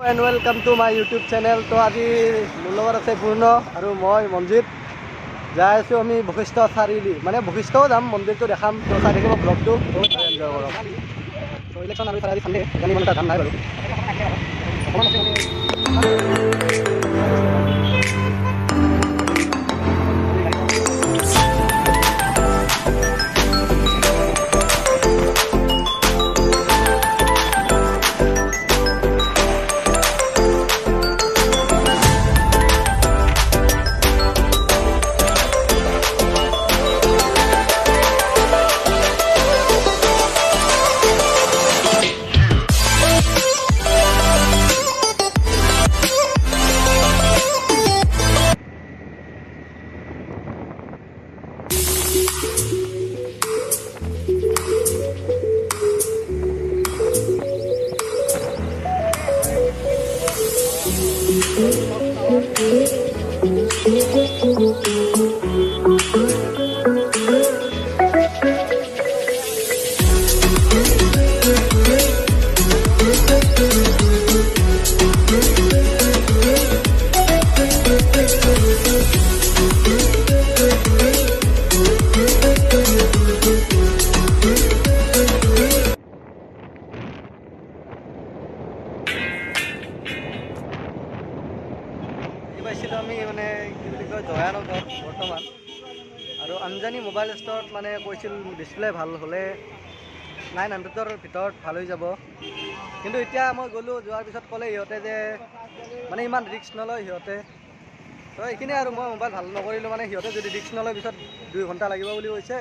and welcome to my YouTube channel. तो आज मूल्यवान আছে পূৰ্ণ আৰু মই মঞ্জিত যাই আছো আমি বশিষ্ঠ চাৰিআলি মানে বশিষ্ঠও যাম মন্দিৰটো দেখাম তো চাই থাকিব ব্লগটো বহুত এনজয় কৰক তো ইলেকশ্যন আৰু চাৰিআলি চানডে জানি মানে ধান নাই বাৰু আমি মানে কি বুলি কয় জয়ানগৰ বৰ্তমান আৰু আঞ্জানী মোবাইল ষ্টৰত মানে কৈছিল ডিসপ্লে ভাল হ'লে 900ৰ ভিতৰত ভাল হৈ যাব কিন্তু এতিয়া মই গ'লো যোৱাৰ পিছত ক'লে ইহঁতে যে মানে ইমান ৰিস্ক নলয় সিহঁতে তো এইখিনি আৰু মই মোবাইল ভাল নকৰিলোঁ মানে সিহঁতে যদি ৰিস্ক নলয় পিছত 2 ঘণ্টা লাগিব বুলি কৈছে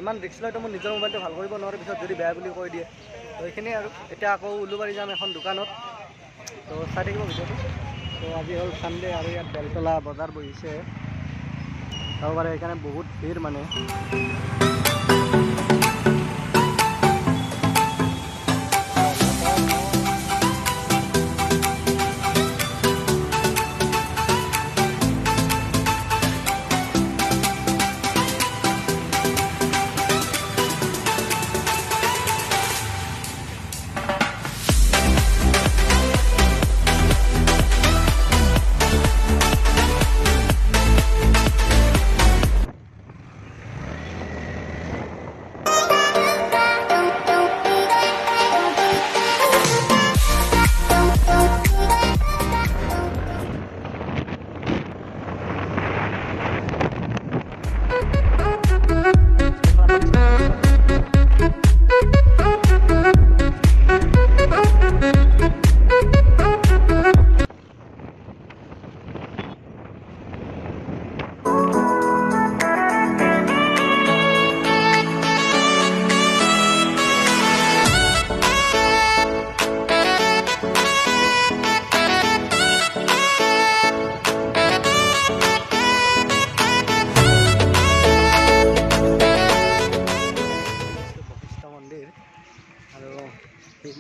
ইমান ৰিস্ক লয়তো মোৰ নিজৰ মোবাইলটো ভাল কৰিব নোৱাৰে পিছত যদি বেয়া বুলি কৈ দিয়ে তো এইখিনি আৰু এতিয়া আকৌ উলুবাৰী যাম এখন দোকানত তো চাই থাকিব ভিডিঅ'টো তো আজি হল সানডে আৰু ইয়াত বেলতলা বজাৰ বহিছে চাব পাৰে এখানে বহুত ভিৰ মানে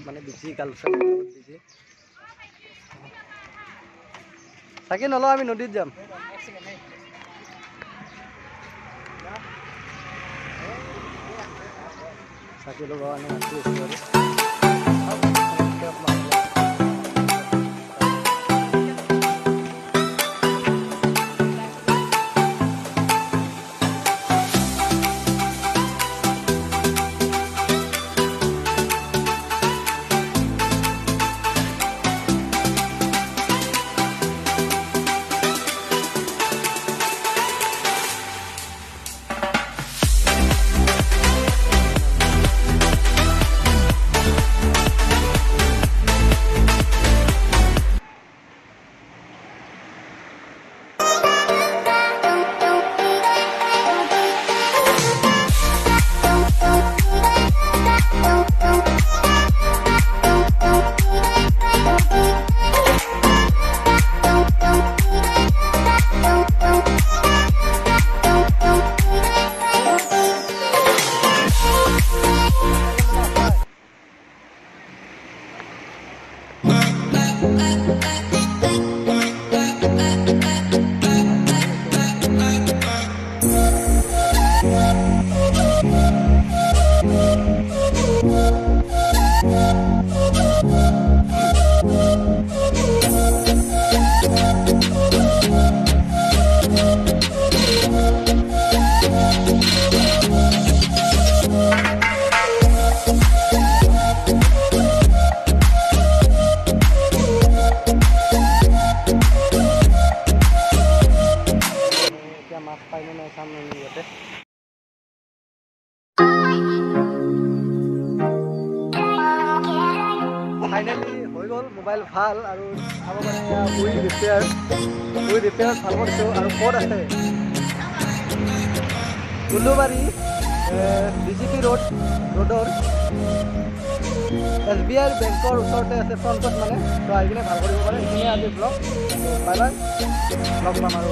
মানে বিজি কালচাৰ বিজি চাকি নলওঁ আমি নদীত যাম চাকি ল'ব কাৰণে মাতি আছোঁ আৰু চাম আমি ইয়াতে ফাইনেলি হৈ গ'ল মোবাইল ভাল আৰু চাব পাৰে উইল ৰিপেয়াৰ ভাল কৰিছোঁ আৰু ক'ত আছে উলুবাৰী BJP ৰোডৰ SBI বেংকৰ ওচৰতে আছে ফ্ৰণ্টত মানে তো আহি কিনে ভাল কৰিব পাৰে এইখিনিয়ে আজি ব্লগ বাই বাই লগ পাম আৰু